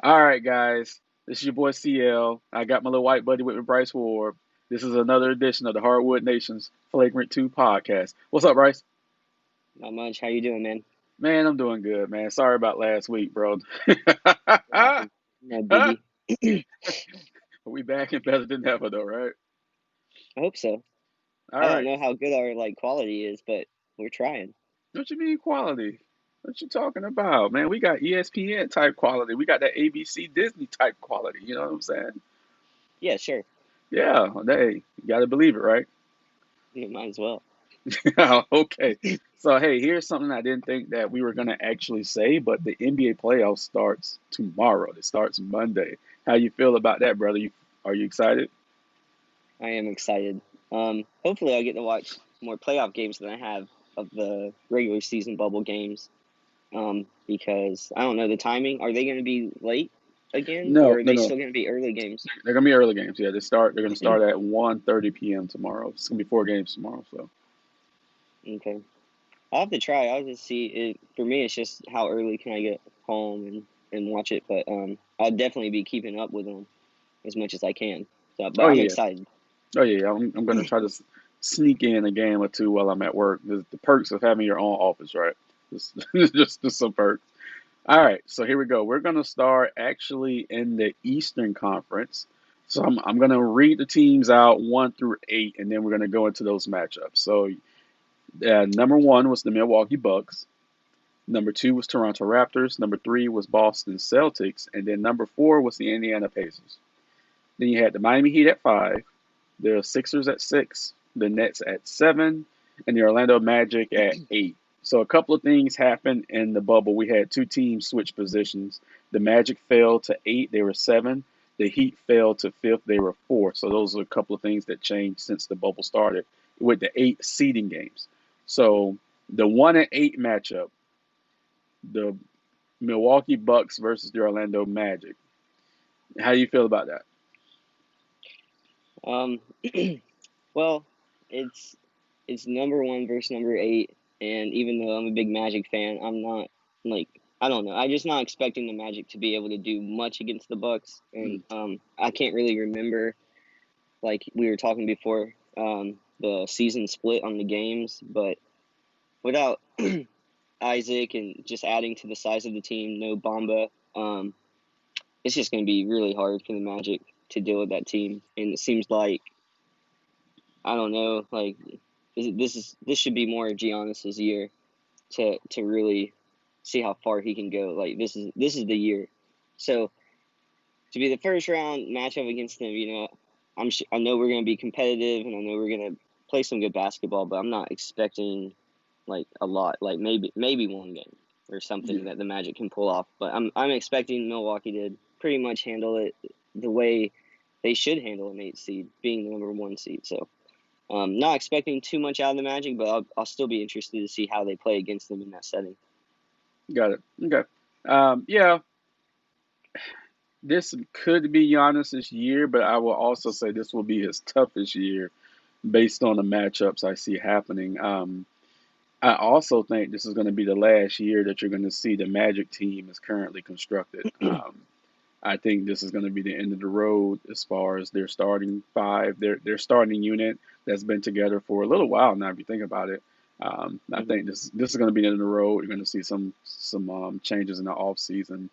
All right, guys. This is your boy CL. I got my little white buddy with me, Bryce Ward. This is another edition of the Hardwood Nation's Flagrant 2 podcast. What's up, Bryce? Not much. How you doing, man? Man, I'm doing good, man. Sorry about last week, bro. What happened? No biggie. I We back and better than ever, though, right? hope so. All I don't right. know how good our quality is, but we're trying. What you mean quality? What you talking about, man? We got ESPN type quality. We got that ABC Disney type quality. You know what I'm saying? Yeah, sure. Yeah. Hey, you got to believe it, right? You might as well. Okay. So hey, here's something I didn't think that we were gonna actually say, but the NBA playoffs starts tomorrow. It starts Monday. How you feel about that, brother? Are you excited? I am excited. Hopefully I'll get to watch more playoff games than I have of the regular season bubble games. Because I don't know the timing. Are they going to be late again, or No, are no, they no. still going to be early games? They're gonna be early games. Yeah, they're gonna start at 1:30 p.m. tomorrow. It's gonna be four games tomorrow. So Okay. I'll have to try. I'll just see it. For me, it's just how early can I get home and watch it. But I'll definitely be keeping up with them as much as I can. So, but oh I'm yeah, excited. oh yeah. I'm gonna try to sneak in a game or two while I'm at work. The perks of having your own office, right? Just just some perks. All right, so here we go. We're going to start actually in the Eastern Conference. So I'm going to read the teams out 1 through 8, and then we're going to go into those matchups. So number one was the Milwaukee Bucks. Number two was Toronto Raptors. Number three was Boston Celtics. And then number four was the Indiana Pacers. Then you had the Miami Heat at 5, the Sixers at 6, the Nets at 7, and the Orlando Magic at 8. So a couple of things happened in the bubble. We had two teams switch positions. The Magic fell to 8, they were 7. The Heat fell to 5th, they were 4. So those are a couple of things that changed since the bubble started with the 8 seeding games. So the 1 and 8 matchup, the Milwaukee Bucks versus the Orlando Magic. How do you feel about that? Um, well, it's it's number one versus number eight, and even though I'm a big Magic fan, I'm not like I don't know. I'm just not expecting the Magic to be able to do much against the Bucks, and Mm. I can't really remember like we were talking before the season split on the games, but without Isaac and just adding to the size of the team, no Bamba, it's just going to be really hard for the Magic to deal with that team. And it seems like I don't know, like this should be more of Giannis's year to really see how far he can go. Like this is the year. So to be the first round matchup against them, I know we're going to be competitive and I know we're going to play some good basketball, but I'm not expecting like a lot, like maybe one game or something Yeah, that the Magic can pull off. But I'm expecting Milwaukee to pretty much handle it the way they should handle an 8 seed, being the number 1 seed. So not expecting too much out of the Magic, but I'll still be interested to see how they play against them in that setting. got it. Okay. Yeah, this could be Giannis's year, but I will also say this will be his toughest year based on the matchups I see happening. I also think this is going to be the last year that you're going to see the Magic team is currently constructed. I think this is going to be the end of the road as far as their starting five, their starting unit that's been together for a little while now. If you think about it, I Hmm. think this is going to be the end of the road. You're going to see some changes in the off season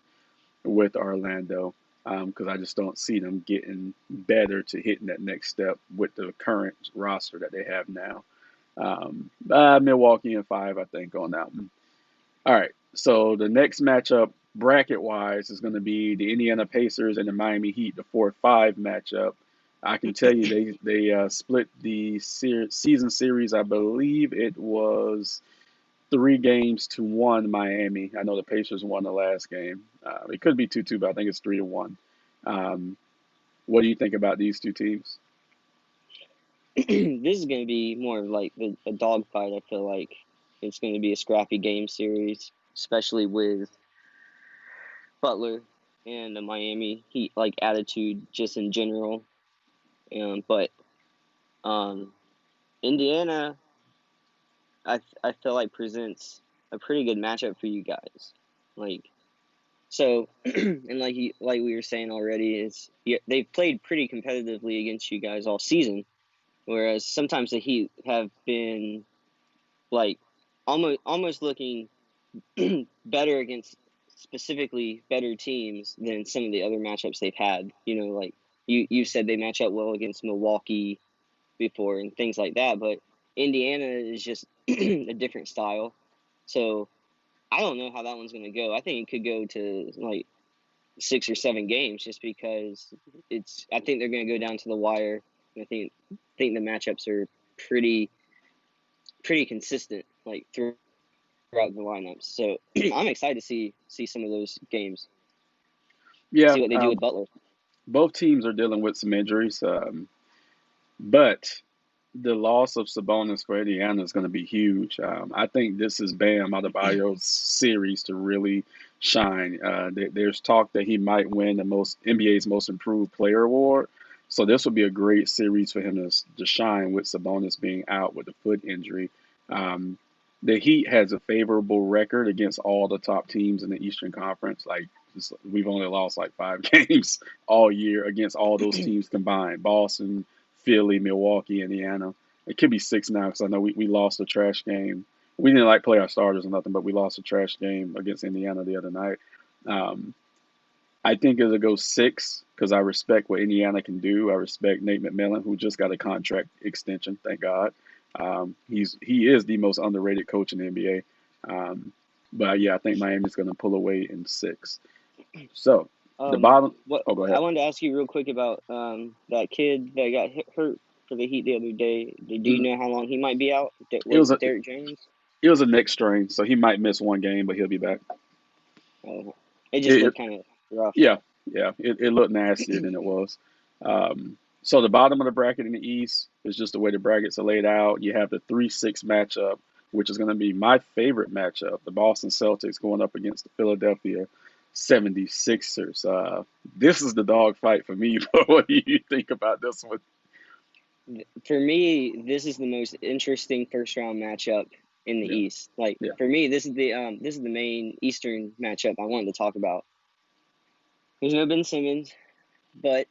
with Orlando because I just don't see them getting better to hitting that next step with the current roster that they have now. Milwaukee in 5, I think, on that one. All right. So the next matchup, bracket wise, is going to be the Indiana Pacers and the Miami Heat, the 4-5 matchup. I can tell you they split the season series. I believe it was 3 games to 1 Miami. I know the Pacers won the last game. It could be 2-2, but I think it's 3-1. Um, what do you think about these two teams? This is going to be more of like a dogfight. I feel like it's going to be a scrappy game series, especially with Butler and the Miami Heat like attitude just in general. But um, Indiana, I feel like presents a pretty good matchup for you guys. Like So, and like we were saying already, they've played pretty competitively against you guys all season, whereas sometimes the Heat have been like almost looking better against specifically better teams than some of the other matchups they've had. Like you said they match up well against Milwaukee before and things like that, but Indiana is just a different style. So I don't know how that one's going to go. I think it could go to like 6 or 7 games just because I think they're going to go down to the wire. I think the matchups are pretty consistent like throughout the lineups. So I'm excited to see some of those games. Yeah, See what they do with Butler. both teams are dealing with some injuries, but the loss of Sabonis for Indiana is going to be huge. I think this is Bam Adebayo's series to really shine. There's talk that he might win the NBA's Most Improved Player award. So this would be a great series for him to shine with Sabonis being out with a foot injury. Um, the Heat has a favorable record against all the top teams in the Eastern Conference. We've only lost like 5 games all year against all those teams combined. Boston, Philly, Milwaukee, Indiana. It could be 6 now because I know we lost a trash game. We didn't like play our starters or nothing, but we lost a trash game against Indiana the other night. Um, I think it'll go 6 because I respect what Indiana can do. I respect Nate McMillan, who just got a contract extension. Thank God. He is the most underrated coach in the NBA. But yeah, I think Miami's going to pull away in 6. So the bottom. What Oh, go I ahead. wanted to ask you real quick about that kid that got hurt for the Heat the other day. Do you Mhm. know how long he might be out? It Was was it a Derrick Jones? it was a neck strain, so he might miss 1 game, but he'll be back. Uh, it just It, looked kind of rough. Yeah, yeah, it looked nastier than it was. So the bottom of the bracket in the East is just the way the brackets are laid out. You have the 3-6 matchup, which is going to be my favorite matchup: the Boston Celtics going up against the Philadelphia 76ers. This is the dog fight for me. But what do you think about this one? For me, this is the most interesting first round matchup in the Yeah, East. Like yeah. for me, this is the main Eastern matchup I wanted to talk about. There's no Ben Simmons, but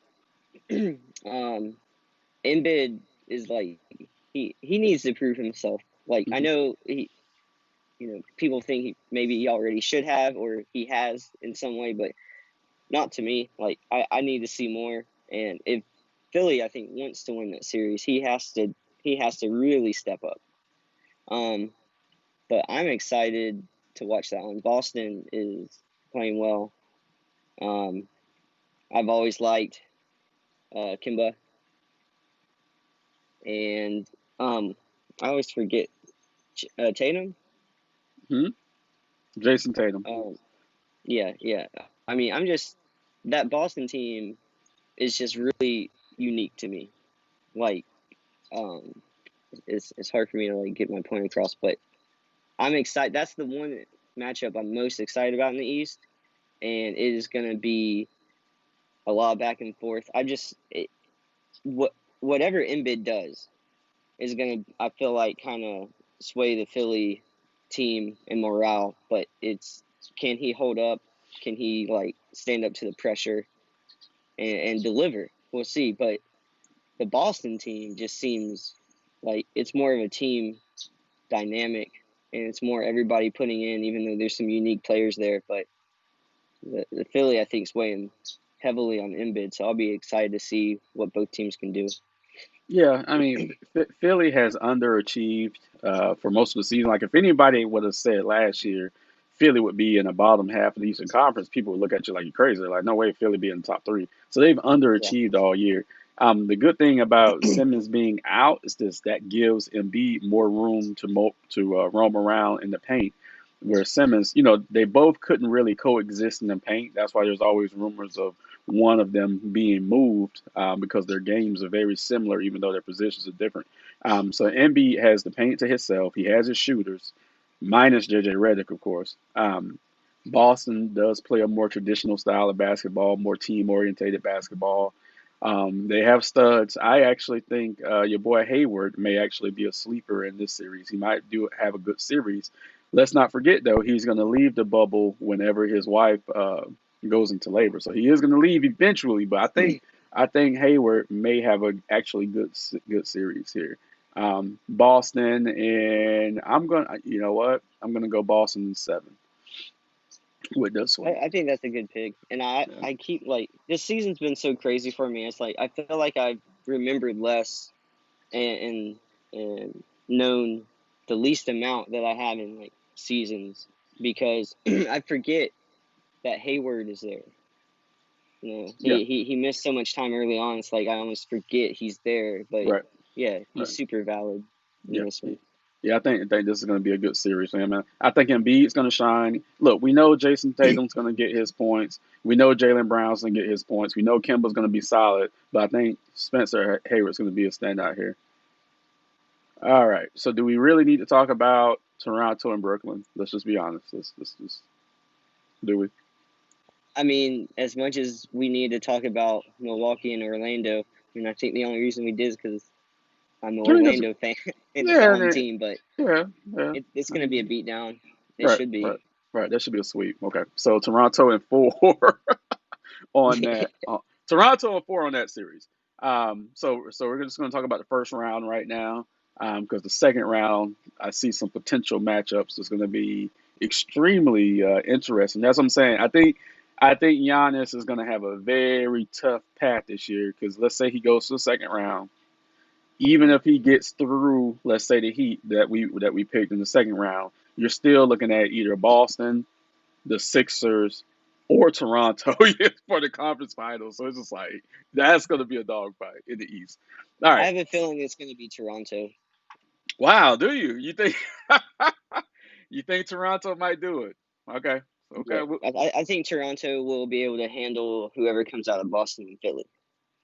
um, Embiid is like he needs to prove himself. Like I Mhm. know people think maybe he already should have or he has in some way, but not to me. Like I need to see more. And if Philly, I think, wants to win that series, he has to really step up. Um, but I'm excited to watch that one. Boston is playing well. Um, I've always liked Kimba, and I always forget Tatum. Mhm. Jason Tatum. Um, yeah, yeah. I mean, that Boston team is just really unique to me. Like, um, it's hard for me to like get my point across, but I'm excited. That's the one matchup I'm most excited about in the East, and it is going to be a lot of back and forth. Whatever Embiid does is going to, I feel like, kind of sway the Philly team and morale. But can he hold up? Can he like stand up to the pressure and deliver? We'll see. But the Boston team just seems like it's more of a team dynamic, and it's more everybody putting in, even though there's some unique players there. But the Philly, I think, is weighing heavily on Embiid, so I'll be excited to see what both teams can do. Yeah, I mean, Philly has underachieved for most of the season. Like, if anybody would have said last year Philly would be in the bottom half of the Eastern Conference, people would look at you like you're crazy. They're like, no way, Philly be in the top 3. So they've Yeah, underachieved all year. The good thing about Simmons being out is that gives Embiid more room to roam around in the paint. Where Simmons, they both couldn't really coexist in the paint. That's why there's always rumors of one of them being moved because their games are very similar, even though their positions are different. So Embiid has the paint to himself. He has his shooters, minus JJ Redick, of course. Boston does play a more traditional style of basketball, more team-orientated basketball. They have studs. I actually think your boy Hayward may actually be a sleeper in this series. He might have a good series, Let's not forget though, he's going to leave the bubble whenever his wife goes into labor. So he is going to leave eventually. But I think Hayward may have a actually good series here. Boston, and I'm gonna, you know what? I'm gonna go Boston in 7 with this one. I think that's a good pick. And Yeah, I keep like this season's been so crazy for me. It's like I feel like I've remembered less and known the least amount that I have in like seasons because I forget that Hayward is there. You know, yeah, he missed so much time early on. It's like I almost forget he's there. But right, yeah, right. he's super valid in Yeah, this one. yeah. I think this is going to be a good series, man. I think Embiid's going to shine. Look, we know Jason Tatum's going to get his points. We know Jalen Brown's going to get his points. We know Kemba's going to be solid, but I think Spencer Hayward's going to be a standout here. All right. So, do we really need to talk about Toronto and Brooklyn? Let's just be honest. Let's just do we? I mean, as much as we need to talk about Milwaukee and Orlando, and I think the only reason we did is because I'm an I mean, that's Orlando fan and it's a yeah, home team. But yeah, yeah. it's I going to be a mean, beatdown. It right, should right, be. right. That should be a sweep. Okay. So Toronto and 4 on that. Toronto and 4 on that series. So we're just going to talk about the first round right now, because the second round I see some potential matchups that's going to be extremely interesting. That's what I'm saying. I think Giannis is going to have a very tough path this year because let's say he goes to the second round. Even if he gets through, let's say the Heat that we picked in the second round, you're still looking at either Boston, the Sixers, or Toronto for the conference finals. So it's just like that's going to be a dogfight in the East. All I right. have a feeling it's going to be Toronto. Wow. Do you? You think? You think Toronto might do it? Okay. Okay. Yeah, I think Toronto will be able to handle whoever comes out of Boston and Philly.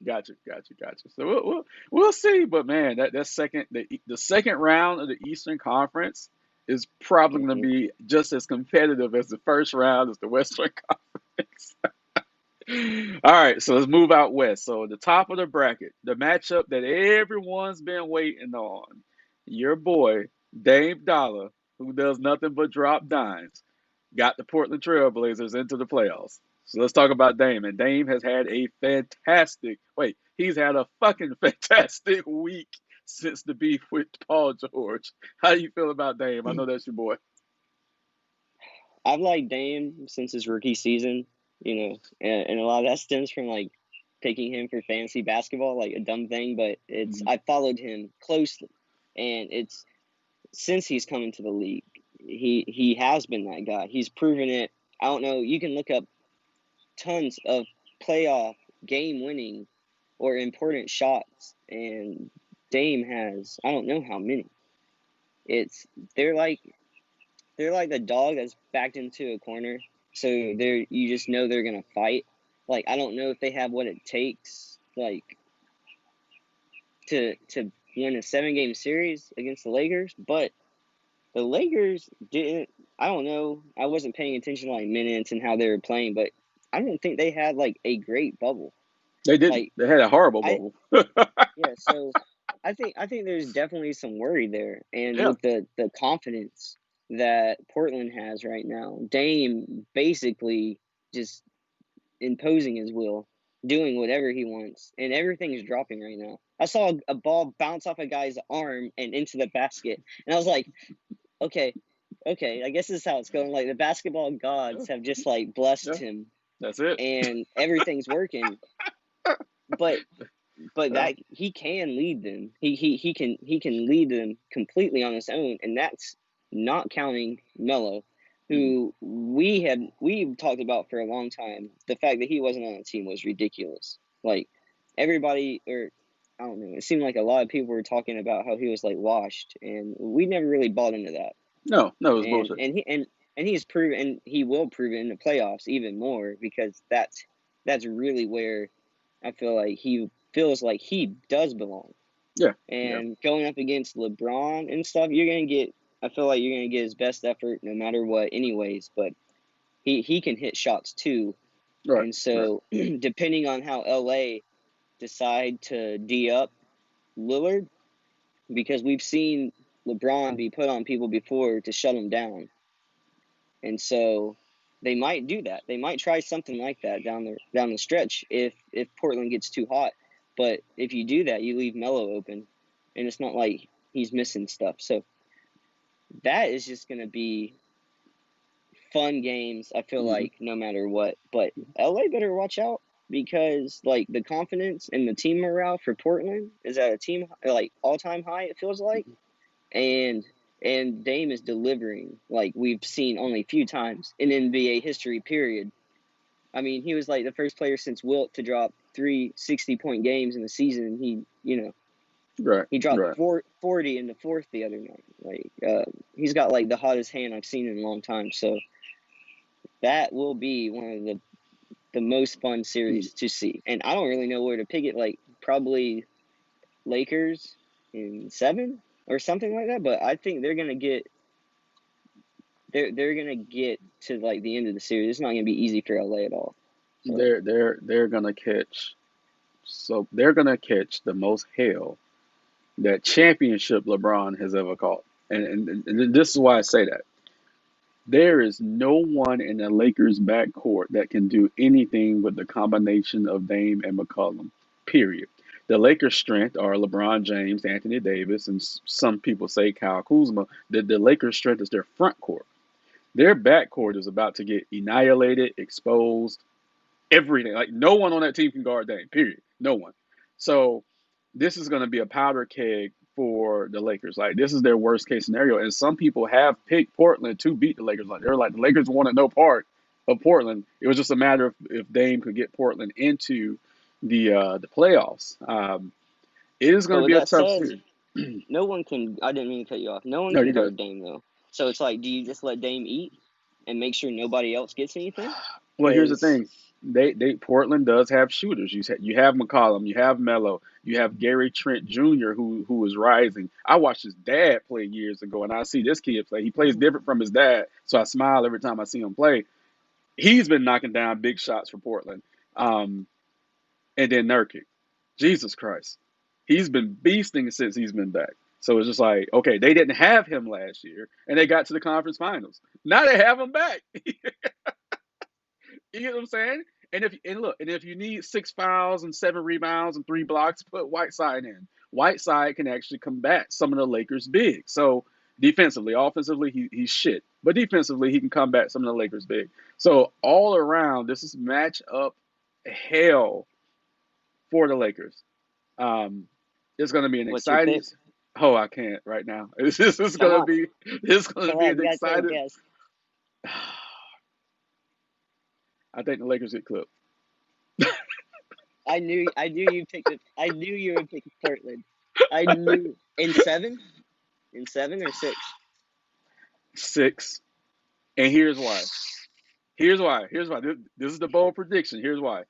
Gotcha. So we'll see. But man, that the second round of the Eastern Conference is probably going to Hmm. be just as competitive as the first round as the Western Conference. All right, so let's move out west. So the top of the bracket, the matchup that everyone's been waiting on. Your boy, Dame Dollar, who does nothing but drop dimes, got the Portland Trailblazers into the playoffs. So let's talk about Dame. And Dame has had he's had a fucking fantastic week since the beef with Paul George. How do you feel about Dame? I know that's your boy. I've liked Dame since his rookie season, you know, and a lot of that stems from like picking him for fantasy basketball, like a dumb thing, but it's Mhm. I followed him closely, and it's since he's come into the league, he has been that guy. He's proven it. I don't know. You can look up tons of playoff game winning or important shots, and Dame has I don't know how many. It's they're like they're like the dog that's backed into a corner, so they're you just know they're gonna fight. Like I don't know if they have what it takes, like to win a 7 game series against the Lakers, but the Lakers didn't. I don't know. I wasn't paying attention to like minutes and how they were playing, but I don't think they had like a great bubble. They didn't. Like They had a horrible I bubble. yeah, so I think there's definitely some worry there, and Yeah. with the confidence that Portland has right now, Dame basically just imposing his will, doing whatever he wants, and everything is dropping right now. I saw a ball bounce off a guy's arm and into the basket, and I was like, okay, okay, I guess this is how it's going. Like the basketball Yeah. gods have just like blessed Yeah. him, That's it. and everything's working. But Yeah. that he can lead them. He can lead them completely on his own, and that's not counting Melo, Mhm. who we've talked about for a long time. The fact that he wasn't on the team was ridiculous. Like everybody, or I don't know, it seemed like a lot of people were talking about how he was like washed, and we never really bought into that. No, no, it was And bullshit. and he and he's proven, and he will prove it in the playoffs even more because that's really where I feel like he feels like he does belong. Yeah, yeah, And going up against LeBron and stuff, you're gonna get. I feel like you're gonna get his best effort no matter what, anyways. But he can hit shots too, right, and right. so depending on how LA decide to D up Lillard, because we've seen LeBron be put on people before to shut him down. And so they might do that. They might try something like that down the stretch if Portland gets too hot. But if you do that, you leave Melo open, and it's not like he's missing stuff. So that is just going to be fun games, I feel like, no matter what. But LA better watch out, because like the confidence and the team morale for Portland is at a team like all-time high, it feels like. And Dame is delivering like we've seen only a few times in NBA history, period. I mean, he was like the first player since Wilt to drop 3 60-point games in the season. He dropped 40 in the fourth the other night. Like, he's got like the hottest hand I've seen in a long time. So that will be one of the most fun series to see. And I don't really know where to pick it. Like, probably Lakers in 7 or something like that. But I think they're gonna get to like the end of the series. It's not gonna be easy for LA at all. So. They're gonna catch. So they're gonna catch the most hell that championship LeBron has ever caught. And this is why I say that. There is no one in the Lakers backcourt that can do anything with the combination of Dame and McCollum. Period. The Lakers' strength are LeBron James, Anthony Davis, and some people say Kyle Kuzma. The Lakers' strength is their front court. Their backcourt is about to get annihilated, exposed, everything. Like, no one on that team can guard Dame. Period. No one. So this is going to be a powder keg for the Lakers. Like, this is their worst case scenario. And some people have picked Portland to beat the Lakers. Like, they're like, the Lakers wanted no part of Portland. It was just a matter of if Dame could get Portland into the playoffs. It is But going to with be a that tough said, series. no one can. I didn't mean to cut you off. No one No, can you're good. guard Dame though. So it's like, do you just let Dame eat and make sure nobody else gets anything? Well, here's the Because thing. Portland does have shooters. You have McCollum, you have Melo, you have Gary Trent Jr. who is rising. I watched his dad play years ago, and I see this kid play. He plays different from his dad, so I smile every time I see him play. He's been knocking down big shots for Portland. And then Nurkic, Jesus Christ, he's been beasting since he's been back. So it's just like, okay, they didn't have him last year, and they got to the conference finals. Now they have him back. You get what I'm saying? And if you need 6 fouls and 7 rebounds and 3 blocks, put Whiteside in. Whiteside can actually combat some of the Lakers' big. So defensively, offensively, he's shit, but defensively, he can combat some of the Lakers' big. So all around, this is match up hell for the Lakers. Um, it's going to be an what's your exciting. pick? Oh, I can't right now. This is Come going to on, be. It's going to come be on, an you gotta take a exciting. guess. I think the Lakers get clipped. I knew you picked it. I knew you would pick Portland. I knew in 7, or 6. 6. And here's why. Here's why. Here's why. This is the bold prediction. Here's why.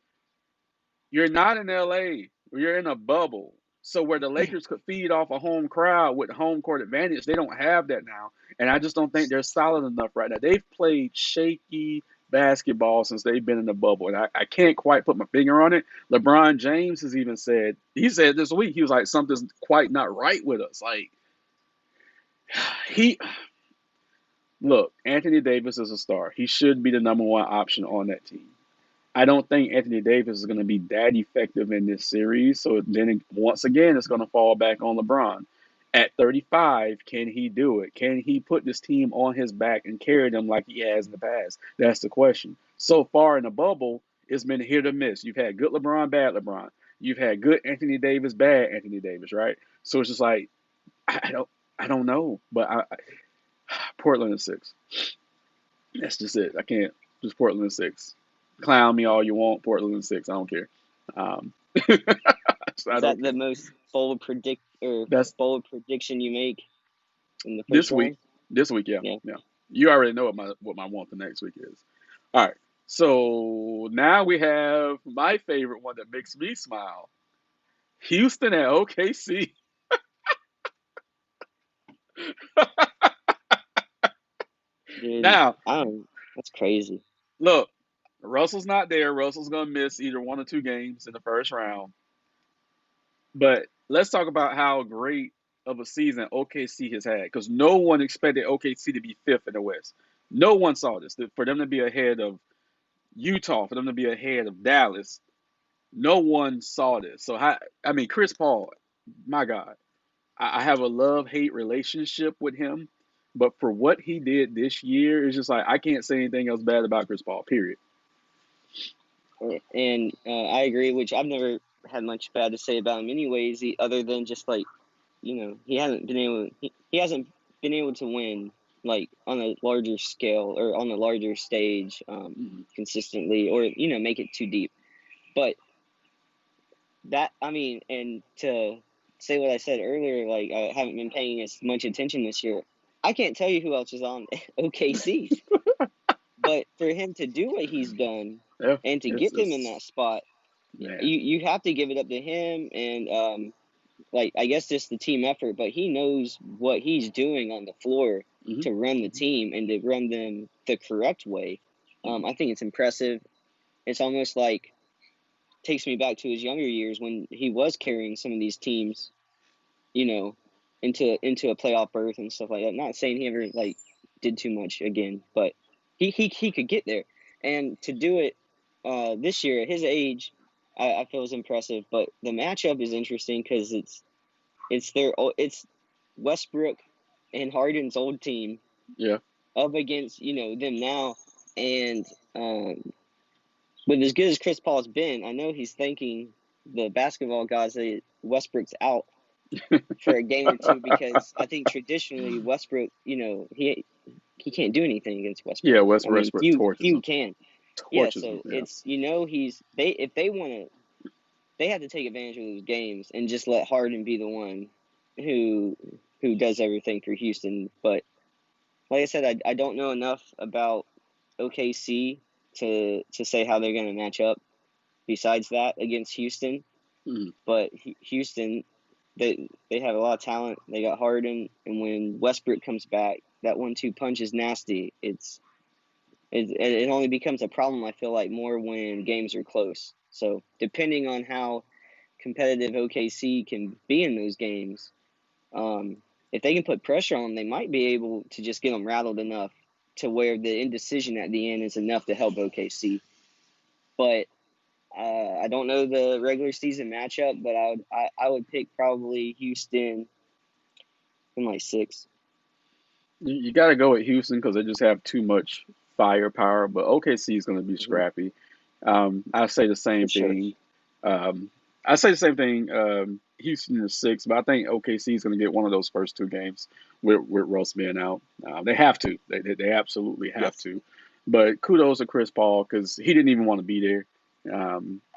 You're not in LA. You're in a bubble. So where the Lakers could feed off a home crowd with home court advantage, they don't have that now. And I just don't think they're solid enough right now. They've played shaky basketball since they've been in the bubble. And I can't quite put my finger on it. LeBron James has even said, he said this week, he was like, something's quite not right with us. Like, he, look, Anthony Davis is a star. He should be the number one option on that team. I don't think Anthony Davis is going to be that effective in this series. So then, once again, it's going to fall back on LeBron. At 35, can he do it? Can he put this team on his back and carry them like he has in the past? That's the question. So far in the bubble, it's been hit or miss. You've had good LeBron, bad LeBron. You've had good Anthony Davis, bad Anthony Davis, right? So it's just like, I don't, I don't know. But Portland is 6. That's just it. I can't. Just Portland is 6. Clown me all you want. Portland is 6. I don't care. I Is don't that the care. most That's bold prediction you make in the this first week. round? This week, yeah, Yeah. yeah. You already know what my want for next week is. All right. So now we have my favorite one that makes me smile. Houston at OKC. Dude, Now, I don't. That's crazy. look, Russell's not there. Russell's gonna miss either 1 or 2 games in the first round. But let's talk about how great of a season OKC has had, because no one expected OKC to be fifth in the West. No one saw this. For them to be ahead of Utah, for them to be ahead of Dallas, no one saw this. So I mean, Chris Paul, my God, I have a love-hate relationship with him, but for what he did this year, it's just like I can't say anything else bad about Chris Paul. Period. And I agree, which I've never had much bad to say about him anyways, other than just like, he hasn't been able to win like on a larger scale or on a larger stage Mhm. consistently, or make it too deep. But that, I mean, and to say what I said earlier, like I haven't been paying as much attention this year. I can't tell you who else is on OKC, but for him to do what he's done Yeah, and to get them in that it's spot, man. you have to give it up to him and like I guess just the team effort. But he knows what he's doing on the floor Hmm. to run the team and to run them the correct way. I think it's impressive. It's almost like takes me back to his younger years when he was carrying some of these teams, you know, into a playoff berth and stuff like that. Not saying he ever like did too much again, but he could get there, and to do it this year at his age, I feel is impressive. But the matchup is interesting because it's Westbrook and Harden's old team Yeah. up against them now, and with as good as Chris Paul's been, I know he's thanking the basketball gods that Westbrook's out for a game or two, because I think traditionally Westbrook, he can't do anything against Westbrook. Yeah, I mean, Westbrook torches few him. can. Yeah, Torches him. so Yeah. it's if they want to, they have to take advantage of those games and just let Harden be the one who does everything for Houston. But like I said, I don't know enough about OKC to say how they're going to match up besides that against Houston. Mhm. But Houston, they have a lot of talent. They got Harden, and when Westbrook comes back, that 1-2 punch is nasty. It only becomes a problem, I feel like, more when games are close. So depending on how competitive OKC can be in those games, if they can put pressure on them, they might be able to just get them rattled enough to where the indecision at the end is enough to help OKC. But I don't know the regular season matchup, but I would pick probably Houston in like 6. You got to go with Houston because they just have too much firepower. But OKC is going to be Mm-hmm. scrappy. I say the For same sure. thing. I say the same thing. Houston is 6, but I think OKC is going to get one of those first 2 games with Russ being out. They have to. They absolutely have Yes. to. But kudos to Chris Paul because he didn't even want to be there.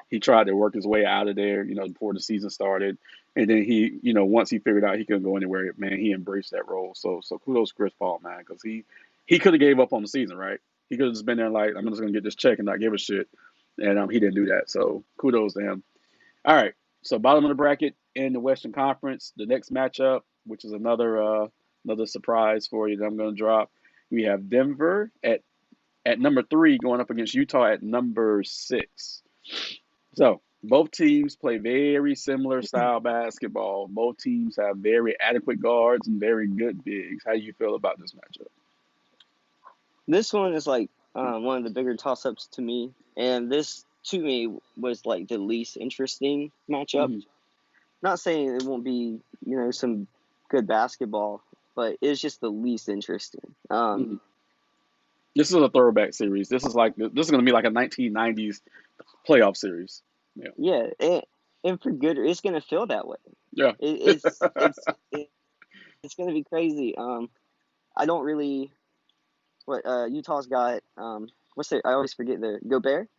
He tried to work his way out of there, before the season started, and then he, once he figured out he couldn't go anywhere, man, he embraced that role. So kudos to Chris Paul, man, because he could have gave up on the season, right? He could have just been there like, I'm just gonna get this check and not give a shit, and he didn't do that. So kudos to him. All right, so bottom of the bracket in the Western Conference, the next matchup, which is another surprise for you that I'm gonna drop. We have Denver at number 3 going up against Utah at number 6. So both teams play very similar style basketball. Both teams have very adequate guards and very good bigs. How do you feel about this matchup? This one is like one of the bigger toss-ups to me, and this to me was like the least interesting matchup. Hmm. Not saying it won't be some good basketball, but it's just the least interesting. Hmm. This is a throwback series. This is going to be like a 1990s playoff series. Yeah, Yeah, and for good, it's gonna feel that way. yeah. It's gonna be crazy. I don't really what Utah's got. What's their? I always forget their Gobert.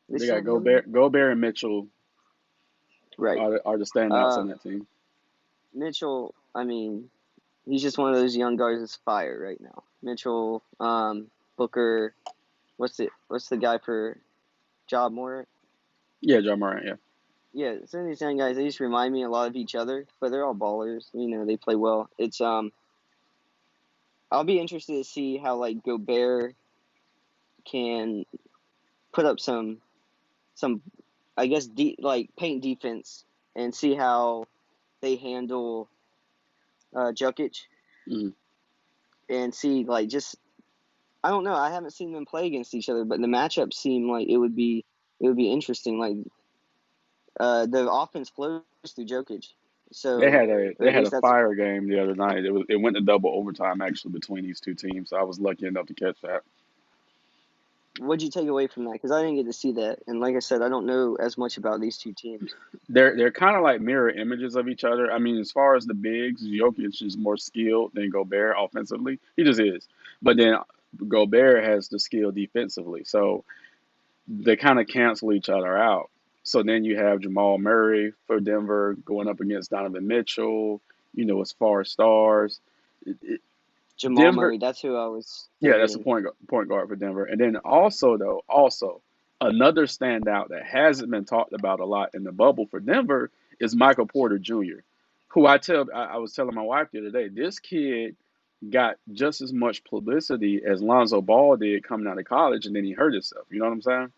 They They still got have him, Gobert and Mitchell right? are the standouts Uh, on that team. Mitchell. I mean, he's just one of those young guys that's fire right now. Mitchell, Booker. What's the guy for Job Moore? Yeah, John Morant. Yeah. Yeah, some of these young guys, they just remind me a lot of each other, but they're all ballers. They play well. It's I'll be interested to see how like Gobert can put up some I guess like paint defense and see how they handle Jokic Hmm. and see like just I don't know. I haven't seen them play against each other, but the matchup seemed like it would be interesting. Like the offense flows through Jokic, so or They at had least a that's fire game the other night. It went to double overtime actually between these two teams. So I was lucky enough to catch that. what'd you take away from that? Because I didn't get to see that, and like I said, I don't know as much about these two teams. They're kind of like mirror images of each other. I mean, as far as the bigs, Jokic is more skilled than Gobert offensively. He just is. But then Gobert has the skill defensively. So they kind of cancel each other out. So then you have Jamal Murray for Denver going up against Donovan Mitchell, as far as stars. Jamal Denver, Murray, that's who I was yeah, that's the thinking. point guard for Denver. And then also another standout that hasn't been talked about a lot in the bubble for Denver is Michael Porter Jr., who I was telling my wife the other day, this kid got just as much publicity as Lonzo Ball did coming out of college, and then he hurt himself. You know what I'm saying?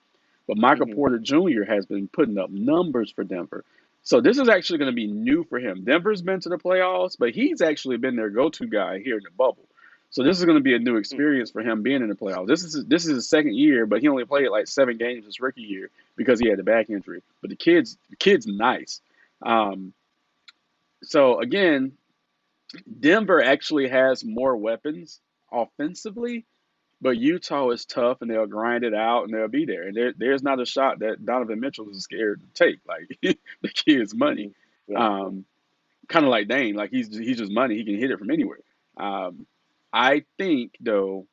But Michael Hmm. Porter Jr. has been putting up numbers for Denver. So this is actually going to be new for him. Denver's been to the playoffs, but he's actually been their go-to guy here in the bubble. So this is going to be a new experience for him being in the playoffs. This is his second year, but he only played like 7 games his rookie year because he had the back injury. But the kid's nice. Um, so again, Denver actually has more weapons offensively, but Utah is tough and they'll grind it out and they'll be there. And there's not a shot that Donovan Mitchell is scared to take. Like the kid's money. Hmm. Yeah. Um, Kind of like Dame. Like he's just money. He can hit it from anywhere. Um, I think though,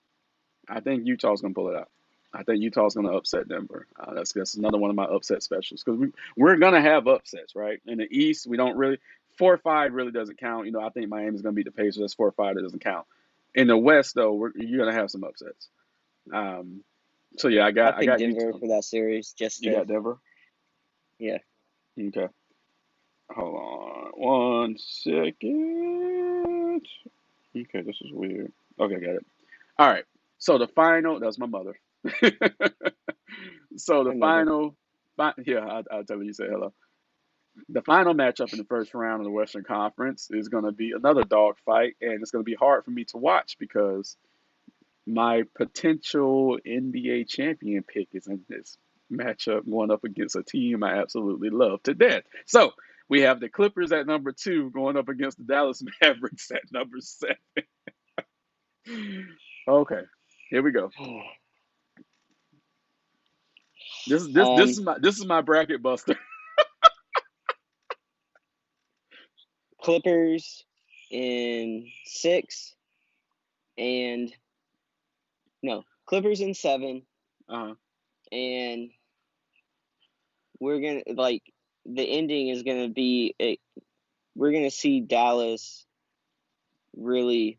I think Utah's gonna pull it out. I think Utah's gonna upset Denver. That's another one of my upset specials because we're gonna have upsets, right? In the East, we don't really 4-5 really doesn't count. I think Miami's gonna beat the Pacers. That's 4-5 that doesn't count. In the West though, you're gonna have some upsets. Um, so yeah, I I got I picked got Denver Utah. for that series. Just You got Denver. yeah. Okay, hold on 1 second. Okay, this is weird. Okay, got it. All right. So the final. That's my mother. So the Hi, mother. final. Yeah, I'll tell her you say hello. The final matchup in the first round of the Western Conference is going to be another dogfight, and it's going to be hard for me to watch because my potential NBA champion pick is in this matchup going up against a team I absolutely love to death. So we have the Clippers at number 2 going up against the Dallas Mavericks at number 7. Okay, here we go. This Um, is my bracket buster. Clippers in 6 and no, Clippers in 7, Uh, and we're gonna like the ending is gonna be we're gonna see Dallas really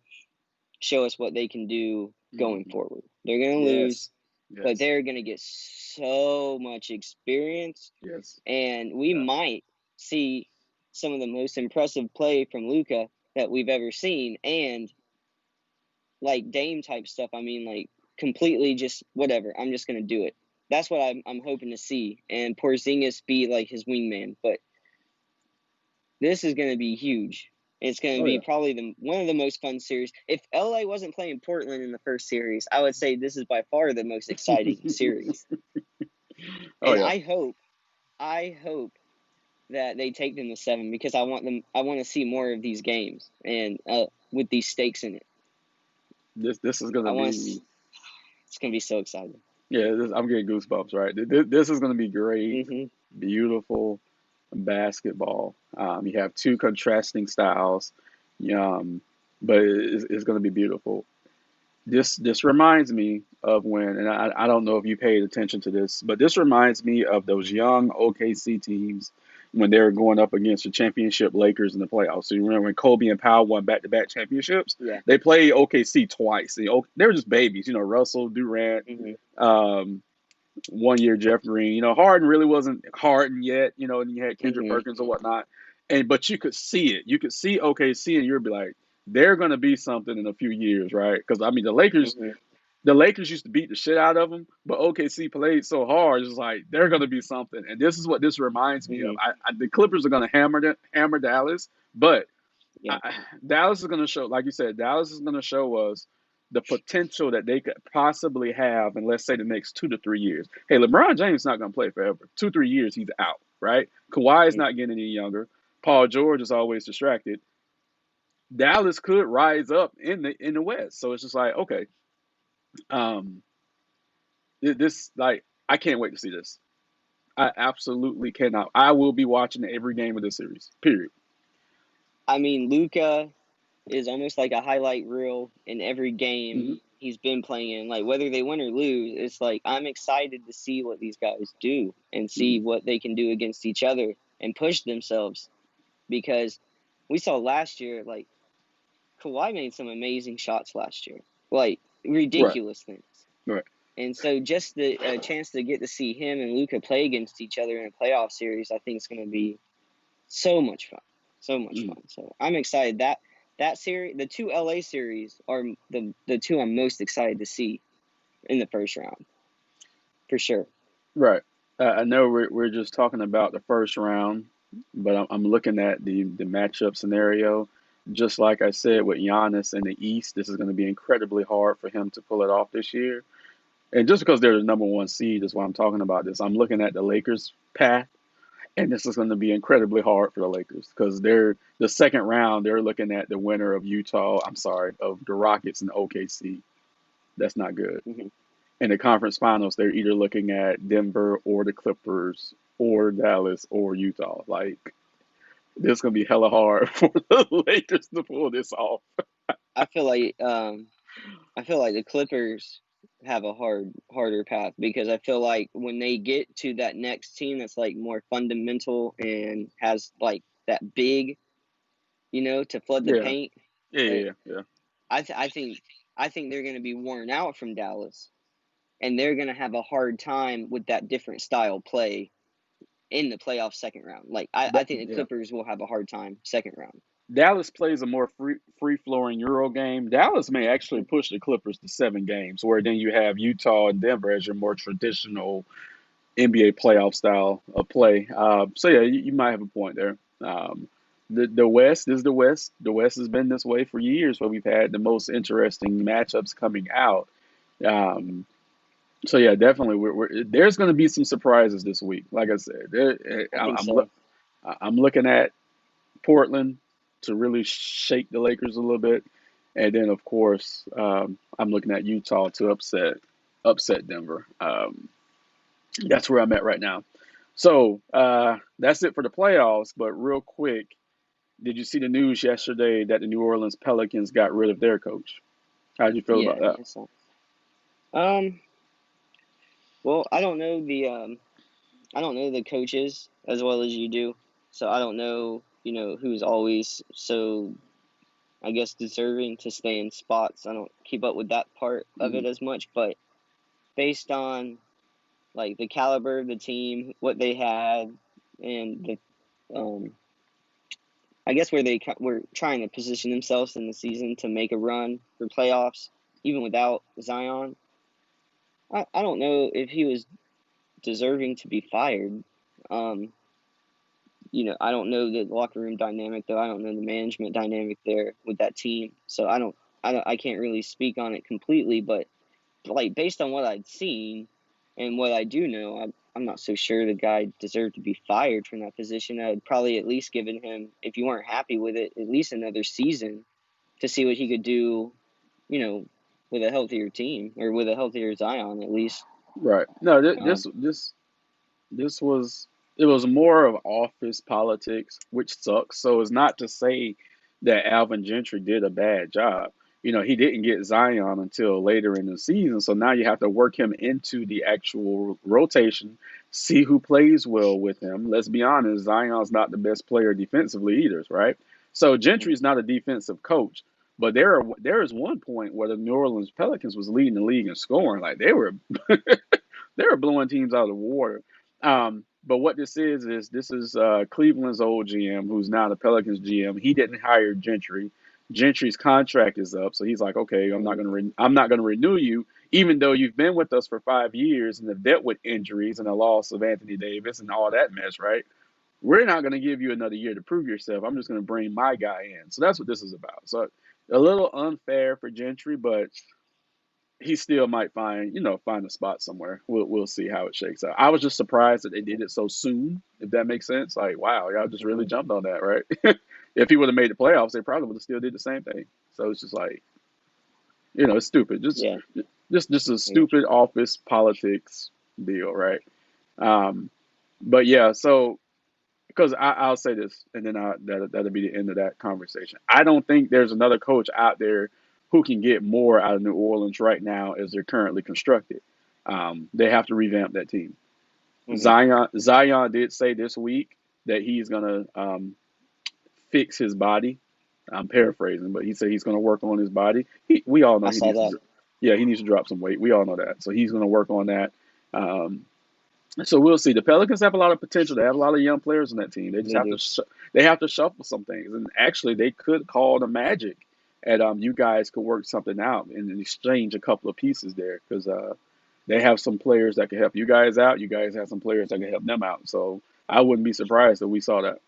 show us what they can do going mhm. forward. They're gonna lose, Yes, but yes, they're gonna get so much experience, yes. and we Yeah. might see some of the most impressive play from Luka that we've ever seen, and like Dame type stuff. I mean, like completely just whatever. I'm just gonna do it. That's what I'm hoping to see, and Porzingis be like his wingman. But this is gonna be huge. It's gonna Oh be yeah. probably one of the most fun series. If LA wasn't playing Portland in the first series, I would say this is by far the most exciting series. Oh And yeah. I hope that they take them to 7 because I want them. I want to see more of these games and with these stakes in it. This is I gonna want. be It's gonna be so exciting. yeah. I'm getting goosebumps. Right. This is gonna be great, Hmm. beautiful basketball. You have two contrasting styles, um, but it's gonna be beautiful. This reminds me of when, and I don't know if you paid attention to this, but this reminds me of those young OKC teams when they were going up against the championship Lakers in the playoffs. So you remember when Kobe and Powell won back-to-back championships? Yeah. They played OKC twice. They were just babies, Russell, Durant, Hmm. um, one year Jeff Green. Harden really wasn't Harden yet, and you had Kendrick Hmm. Perkins and whatnot. But you could see it. You could see OKC, and you'd be like, they're going to be something in a few years, right? Because I mean, Hmm. the Lakers used to beat the shit out of them, but OKC played so hard, it's like they're going to be something. And this is what this reminds me of. Hmm. The Clippers are going to hammer Dallas, but Yeah. I, Dallas is going to show, like you said, Dallas is going to show us the potential that they could possibly have in, let's say, the next 2 to 3 years. Hey, LeBron James is not going to play forever. 2, 3 years, he's out, right? Kawhi is Mm. not getting any younger. Paul George is always distracted. Dallas could rise up in the West. So it's just like, okay, um, this like I can't wait to see this. I absolutely cannot. I will be watching every game of this series. Period. I mean, Luca is almost like a highlight reel in every game Hmm. he's been playing in. Like whether they win or lose, it's like I'm excited to see what these guys do and Hmm. see what they can do against each other and push themselves because we saw last year like Kawhi made some amazing shots last year, like Right. ridiculous things. Right. And so just the chance to get to see him and Luca play against each other in a playoff series, I think is going to be so much fun, so much Hmm. fun. So I'm excited that series, the two LA series are the two I'm most excited to see in the first round for sure. Right. I know we're just talking about the first round, but I'm looking at the matchup scenario. Just like I said with Giannis in the East, this is going to be incredibly hard for him to pull it off this year. And just because they're the number one seed is why I'm talking about this. I'm looking at the Lakers' path, and this is going to be incredibly hard for the Lakers because they're the second round. They're looking at the winner of Utah. I'm sorry, of the Rockets and OKC. That's not good. Hmm. In the conference finals, they're either looking at Denver or the Clippers or Dallas or Utah. Like this is gonna be hella hard for the Lakers to pull this off. I feel like the Clippers have a harder path because I feel like when they get to that next team that's like more fundamental and has like that big, to flood the Yeah, paint, yeah, uh, yeah, yeah. I think they're going to be worn out from Dallas, and they're going to have a hard time with that different style play in the playoff second round. Like I think the Yeah. Clippers will have a hard time second round. Dallas plays a more free flowing Euro game. Dallas may actually push the Clippers to 7 games, where then you have Utah and Denver as your more traditional NBA playoff style of play. So yeah, you might have a point there. The West is the West. The West has been this way for years, where we've had the most interesting matchups coming out. Um, so yeah, definitely, there's going to be some surprises this week. Like I said, I think I'm so. I'm looking at Portland to really shake the Lakers a little bit, and then of course I'm looking at Utah to upset Denver. That's where I'm at right now. So that's it for the playoffs. But real quick, did you see the news yesterday that the New Orleans Pelicans got rid of their coach? How did you feel about Yeah. that? Um. Well, I don't know the coaches as well as you do, so I don't know who's always so I guess deserving to stay in spots. I don't keep up with that part of Hmm. it as much, but based on like the caliber of the team, what they had, and um, I guess where they were trying to position themselves in the season to make a run for playoffs, even without Zion. I don't know if he was deserving to be fired. Um, I don't know the locker room dynamic though. I don't know the management dynamic there with that team. So I can't really speak on it completely, but like based on what I'd seen and what I do know, I'm not so sure the guy deserved to be fired from that position. I'd probably at least given him, if you weren't happy with it, at least another season to see what he could do, you know, with a healthier team or with a healthier Zion at least. Right. No, Um, this was it was more of office politics, which sucks. So it's not to say that Alvin Gentry did a bad job. He didn't get Zion until later in the season, so now you have to work him into the actual rotation, see who plays well with him. Let's be honest, Zion's not the best player defensively either, right? So mhm. Gentry's not a defensive coach, but there is one point where the New Orleans Pelicans was leading the league in scoring, like they were they were blowing teams out of the water. But what this is Cleveland's old GM, who's now the Pelicans GM. He didn't hire Gentry. Gentry's contract is up, so he's like, okay, I'm not gonna renew you, even though you've been with us for 5 years and have dealt with injuries and the loss of Anthony Davis and all that mess, right? We're not gonna give you another year to prove yourself. I'm just gonna bring my guy in. So that's what this is about. So a little unfair for Gentry, but he still might find a spot somewhere. We'll see how it shakes out. I was just surprised that they did it so soon, if that makes sense. Like, wow, y'all just really Mhm. jumped on that, right? If he would have made the playoffs, they probably would have still did the same thing. So it's just like, it's stupid. Yeah, Just a I got you. stupid office politics deal, right? Um, but yeah, so because I'll say this, and then that'll be the end of that conversation. I don't think there's another coach out there who can get more out of New Orleans right now as they're currently constructed. They have to revamp that team. Mhm. Zion did say this week that he's gonna fix his body. I'm paraphrasing, but he said he's gonna work on his body. We all know I he saw needs that. to, yeah, he needs to drop some weight. We all know that, so he's gonna work on that. Um, so we'll see. The Pelicans have a lot of potential. They have a lot of young players on that team. They just They have do. to they have to shuffle some things. And actually, they could call the Magic, and you guys could work something out and exchange a couple of pieces there because they have some players that can help you guys out. You guys have some players that can help them out. So I wouldn't be surprised if we saw that.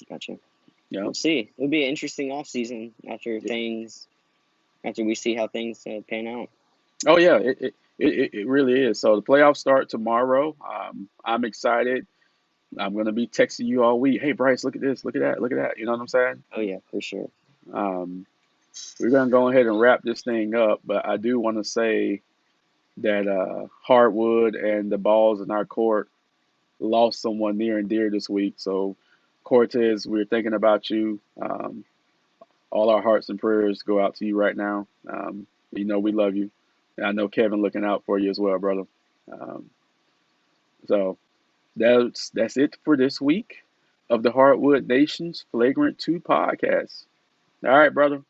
Gotcha. Yeah. We'll see. It'll be an interesting off season after we see how things pan out. Oh yeah. It really is. So the playoffs start tomorrow. I'm excited. I'm gonna be texting you all week. Hey Bryce, look at this. Look at that. Look at that. You know what I'm saying? Oh yeah, for sure. Um, we're gonna go ahead and wrap this thing up, but I do want to say that Hardwood and the balls in our court lost someone near and dear this week. So Cortez, we're thinking about you. All our hearts and prayers go out to you right now. We love you, and I know Kevin looking out for you as well, brother. Um, so that's it for this week of the Hardwood Nation's Flagrant 2 podcast. All right, brother.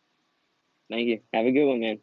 Thank you. Have a good one, man.